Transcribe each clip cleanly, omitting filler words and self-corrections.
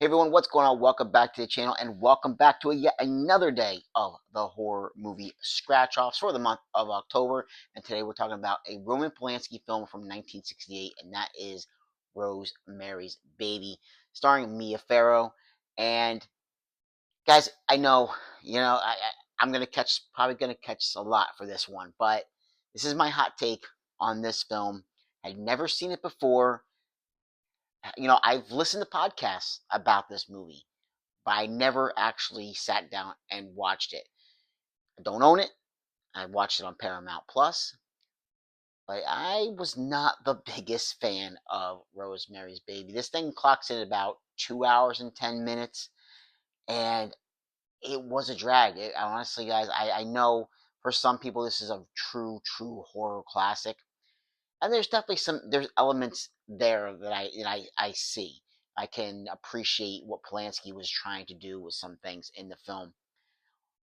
Hey everyone, what's going on? Welcome back to the channel and welcome back to yet another day of the horror movie scratch offs for the month of October. And today we're talking about a Roman Polanski film from 1968, and that is Rosemary's Baby, starring Mia Farrow. And guys, I know, I'm gonna probably gonna catch a lot for this one, but this is my hot take on this film. I'd never seen it before. I've listened to podcasts about this movie, but I never actually sat down and watched it. I don't own it. I watched it on Paramount Plus, but I was not the biggest fan of Rosemary's Baby. This thing clocks in about 2 hours and 10 minutes, and it was a drag. Honestly, guys, I know for some people this is a true horror classic, and there's elements there that I see. I can appreciate what Polanski was trying to do with some things in the film,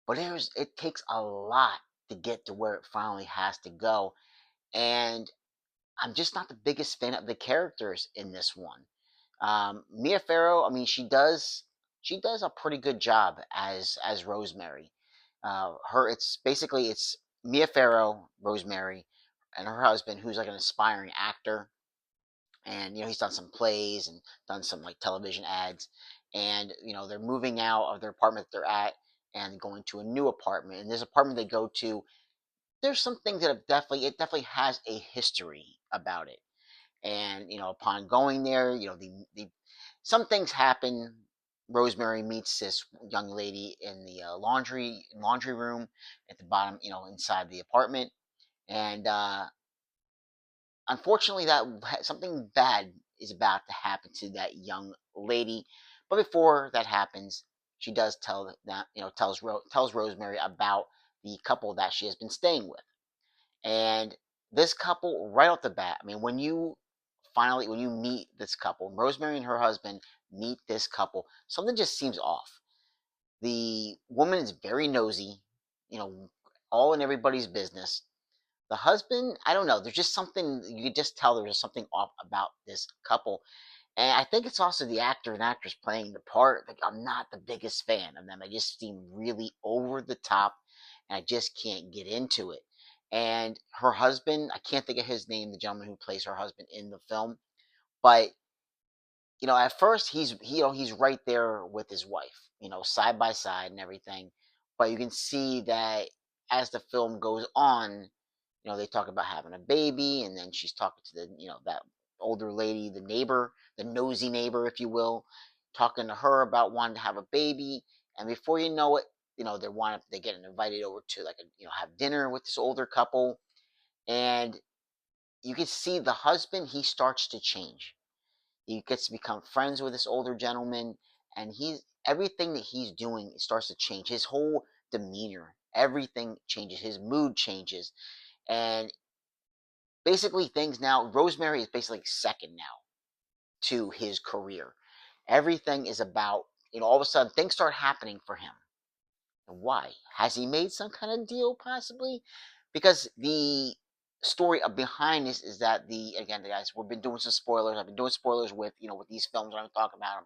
but it takes a lot to get to where it finally has to go, and I'm just not the biggest fan of the characters in this one. Mia Farrow, I mean, she does a pretty good job as Rosemary. Her it's basically it's Mia Farrow, Rosemary, and her husband, who's like an aspiring actor, and he's done some plays and done some like television ads, and they're moving out of their apartment that they're at and going to a new apartment, and this apartment they go to, there's some things that have definitely has a history about it. And upon going there, the some things happen. Rosemary meets this young lady in the laundry room at the bottom, inside the apartment, and unfortunately, that something bad is about to happen to that young lady. But before that happens, she does tell that tells Rosemary about the couple that she has been staying with, and this couple right off the bat. I mean, when you meet this couple, Rosemary and her husband meet this couple, something just seems off. The woman is very nosy, you know, all in everybody's business. The husband, I don't know. There's just something you could just tell there's something off about this couple, and I think it's also the actor and actress playing the part. Like, I'm not the biggest fan of them. They just seem really over the top, and I just can't get into it. And her husband, I can't think of his name, the gentleman who plays her husband in the film, but at first he's right there with his wife, side by side and everything. But you can see that as the film goes on, they talk about having a baby, and then she's talking to that older lady, the neighbor, the nosy neighbor, if you will, talking to her about wanting to have a baby. And before you know it, they get invited over to like have dinner with this older couple, and you can see the husband, he starts to change. He gets to become friends with this older gentleman, and he's everything that he's doing starts to change. His whole demeanor, everything changes. His mood changes, and basically things now. Rosemary is basically second now to his career. Everything is about all of a sudden things start happening for him. And why? Has he made some kind of deal possibly? Because the story behind this is that again, guys, we've been doing some spoilers. I've been doing spoilers with with these films when I'm talking about them.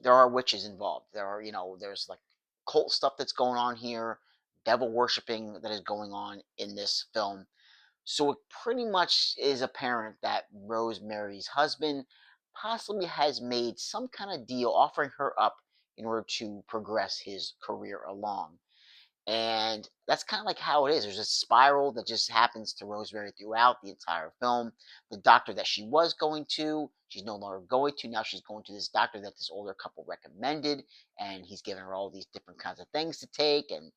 There are witches involved. There's like cult stuff that's going on here, devil worshiping that is going on in this film. So it pretty much is apparent that Rosemary's husband possibly has made some kind of deal offering her up in order to progress his career along. And that's kind of like how it is. There's a spiral that just happens to Rosemary throughout the entire film. The doctor that she was going to, she's no longer going to. Now she's going to this doctor that this older couple recommended, and he's giving her all these different kinds of things to take. And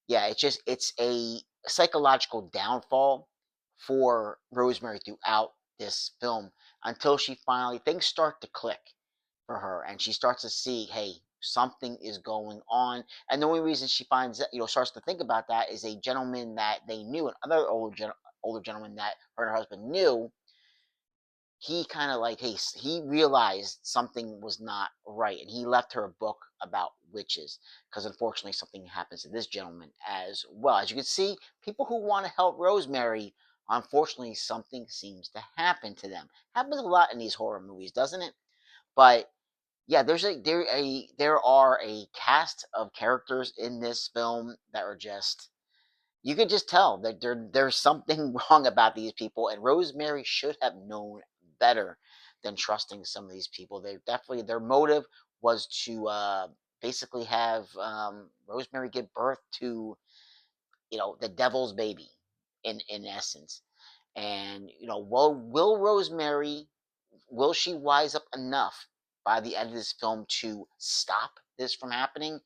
yeah, it's a psychological downfall for Rosemary throughout this film until she finally things start to click for her, and she starts to see, hey, something is going on. And the only reason she finds that, starts to think about that is a gentleman that they knew, another older gentleman that her and her husband knew. He kind of like, hey, he realized something was not right, and he left her a book about witches because unfortunately something happens to this gentleman as well. As you can see, people who want to help Rosemary, unfortunately something seems to happen to them. Happens a lot in these horror movies, doesn't it? But yeah, there are a cast of characters in this film that are just, you could just tell that there's something wrong about these people, and Rosemary should have known better than trusting some of these people. They definitely, their motive was to basically have Rosemary give birth to, the devil's baby, in essence. And will Rosemary, will she wise up enough by the end of this film to stop this from happening?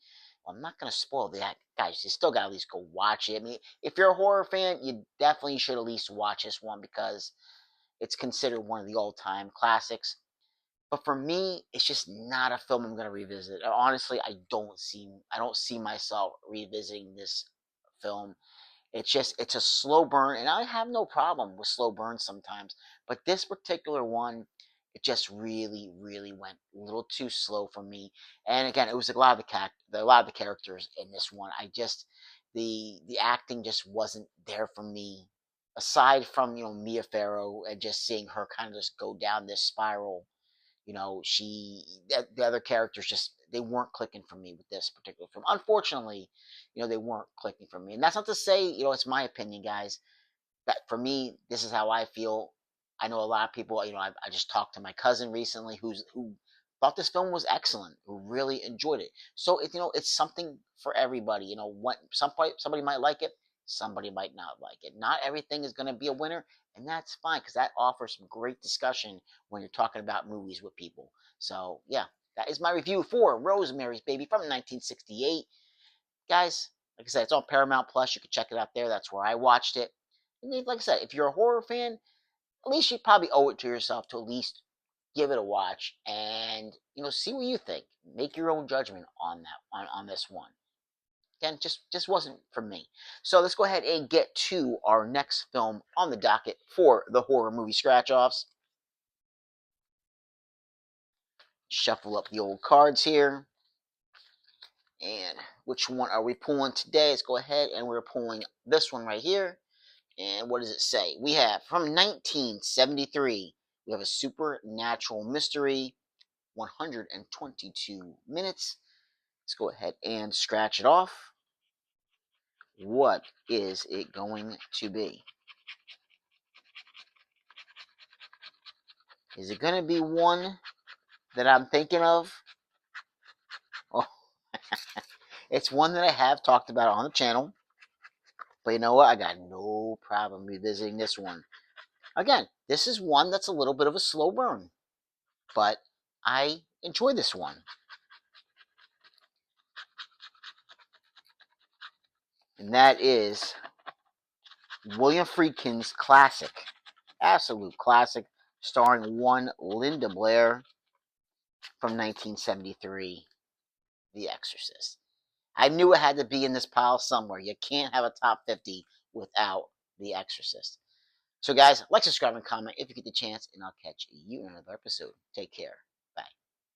Well, I'm not going to spoil that, guys. You still got to at least go watch it. I mean, if you're a horror fan, you definitely should at least watch this one because it's considered one of the all-time classics. But for me, it's just not a film I'm going to revisit. Honestly, I don't see myself revisiting this film. It's a slow burn, and I have no problem with slow burns sometimes. But this particular one, it just really, really went a little too slow for me. And again, it was a lot of the characters in this one. The acting just wasn't there for me. Aside from Mia Farrow and just seeing her kind of just go down this spiral, the other characters just, they weren't clicking for me with this particular film. Unfortunately, they weren't clicking for me. And that's not to say, it's my opinion, guys. That for me, this is how I feel. I know a lot of people. I just talked to my cousin recently who thought this film was excellent, who really enjoyed it. So it's something for everybody. What somebody might like it, somebody might not like it. Not everything is going to be a winner, and that's fine because that offers some great discussion when you're talking about movies with people. So yeah, that is my review for Rosemary's Baby from 1968, guys. Like I said, it's on Paramount Plus. You can check it out there. That's where I watched it. And like I said, if you're a horror fan, at least you probably owe it to yourself to at least give it a watch and see what you think. Make your own judgment on that on this one. Again, just wasn't for me. So let's go ahead and get to our next film on the docket for the horror movie scratch offs. Shuffle up the old cards here. And which one are we pulling today? Let's go ahead and we're pulling this one right here. And what does it say? We have from 1973, we have a supernatural mystery, 122 minutes. Let's go ahead and scratch it off. What is it going to be? Is it going to be one that I'm thinking of? Oh, it's one that I have talked about on the channel. But you know what? I got no problem revisiting this one. Again, this is one that's a little bit of a slow burn, but I enjoy this one. And that is William Friedkin's classic, absolute classic, starring one Linda Blair from 1973, The Exorcist. I knew it had to be in this pile somewhere. You can't have a top 50 without The Exorcist. So, guys, like, subscribe, and comment if you get the chance, and I'll catch you in another episode. Take care.